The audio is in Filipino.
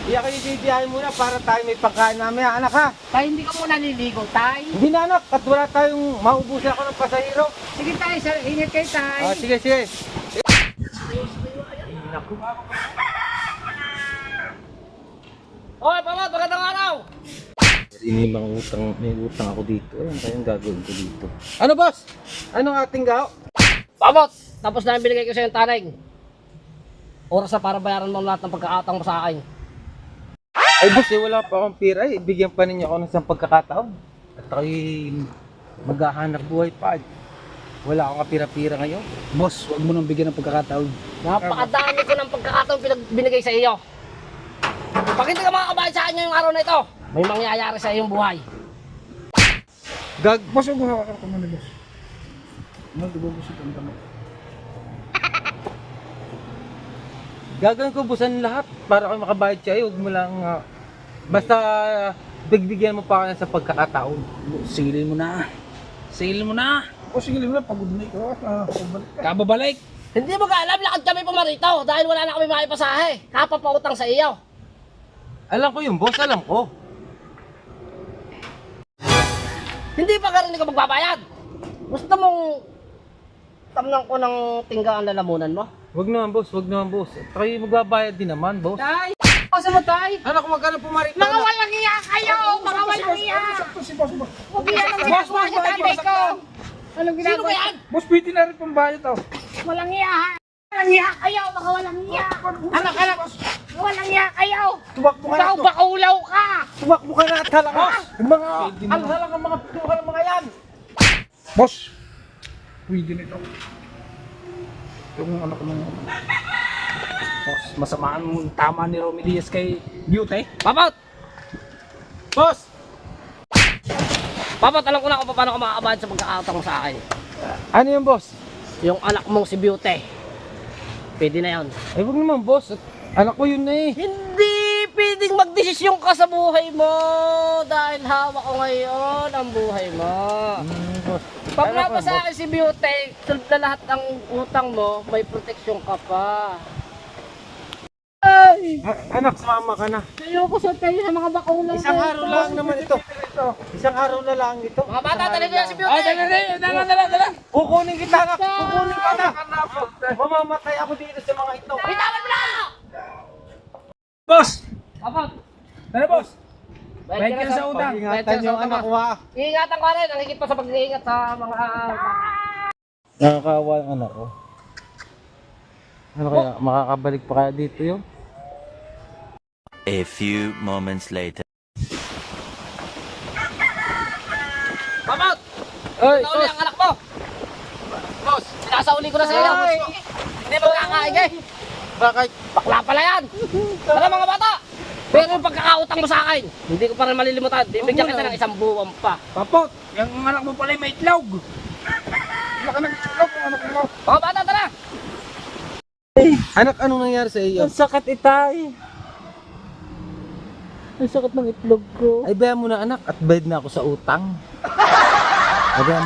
Iya kayo didiyahin muna para tayo may pagkain namin, anak ha. Tay, hindi ka muna niligo, tay. Hindi na anak, at wala tayong maubusan ako ng pasahero. Sige, tay, ingat kayo, tay. Sige, sige. Oy, Pamot, magandang araw! Ini may utang ako dito. Ayun, kayang gagawin ko dito. Ano boss? Anong ating gaw? Pamot, tapos na yung binigay ko sa yung tanay. Oras na para bayaran mo lahat ng pagkakataon mo sa akin. Ay boss, wala pa akong pira eh. Bigyan pa ninyo ako ng isang pagkakataon. At ako'y maghahanap buhay pa. Wala akong kapira-pira ngayon. Boss, wag mo nang bigyan ng pagkakataon. Napakadami ko ng pagkakataon binigay sa iyo. Pag hindi ka makakabayad sa akin ngayong araw na ito, may mangyayari sa iyong buhay. Boss, huwag mo hawak ako muna, boss. Ano, di ba boss itong tama? Gagawin ko busan lahat para kayo makabayad siya. Huwag mo lang, basta bigbigyan mo pa ako sa pagkakataon. Sigilin mo na. Sigilin mo na. O sigilin mo na, pagod na ikaw. Kababalik. Hindi mo ka alam, lakad kami pumarito dahil wala na kami maipasahe. Kapapautang sa iyo. Alam ko yung boss, alam ko. Hindi pa ka rin ka magbabayad. Gusto mong tamnan ko ng tingga ang lalamunan mo? Wag naman boss, wag naman boss. At kayo magbabayad din naman boss. Tay! Kasi mo, tay! Anak, magkano pumarito? Mga walang iya kayo! Mga walang iya! Huwag yan ang ginagawa niya, tatay ko! Anong ginagawa? Sino ba yan? Boss, pwede na rin pambayad to. Walang iya ha! Walang iya kayo! Mga walang iya! Anak! Walang iya kayo! Tumakbo ka na Ikaw to. bakaulaw ka! Tumakbo ka na at halangos. Yung mga alhalang ang mga pitukan ng mga yan. Boss, pwede na ito. Yung anak ko ng... Boss, masamaan mo tama ni Romy Diaz kay Beauty. Papot! Boss! Papot, alam ko na kung paano ka makakabayad sa pagkakataon mo sa akin. Ano yung boss? Yung anak mong si Beauty. Pwede na yun. Ay wag naman boss. Anak ko yun na eh. Hindi pwedeng magdesisyon ka sa buhay mo dahil hawak ko ngayon ang buhay mo. Boss. Pag Ano ko, napa sa boss? akin si Beauty, tulad na lahat ng utang mo, may proteksyon ka pa. Ay! Anak, sumama ka na. Ayoko sa tayo sa mga bakulaw. Isang araw lang naman ito. Isang araw na lang ito. Mga bata, talaga yan si Beauty. Ay, dala. Kukunin kita anak. Kukunin ka na. Mamamatay ako dito sa mga ito. Bitawan mo na! Boss! Kapag, Dala, boss. bayad ka na sa utang. Bayad ka Ingatan na sa yung anak utang. ko ha. Iingatan ko rin, ang higit pa sa pag-iingat sa mga... Nakakawa ang anak ko. Ano kaya? Makakabalik pa kaya dito yun? A few moments later. Kapag, Oy, nauli ang anak mo. Boss, sinasauli ko na sa iyo. Ay! Hindi magkakain eh. Bakit? Bakla pala yan. Tara mga bata. Pero yung pagkakautang mo sa akin, hindi ko pa rin malilimutan. Bibigyan kita ng isang buwan pa. Papot, yung anak mo pala may itlog. Wala ka nag-itlog yung anak mo. Mga bata, tara. Anak, anong nangyari sa iyo? Ang sakit itay. Ang sakit ng itlog ko. Ay, bayan mo na anak at bayad na ako sa utang. Ay, bayan.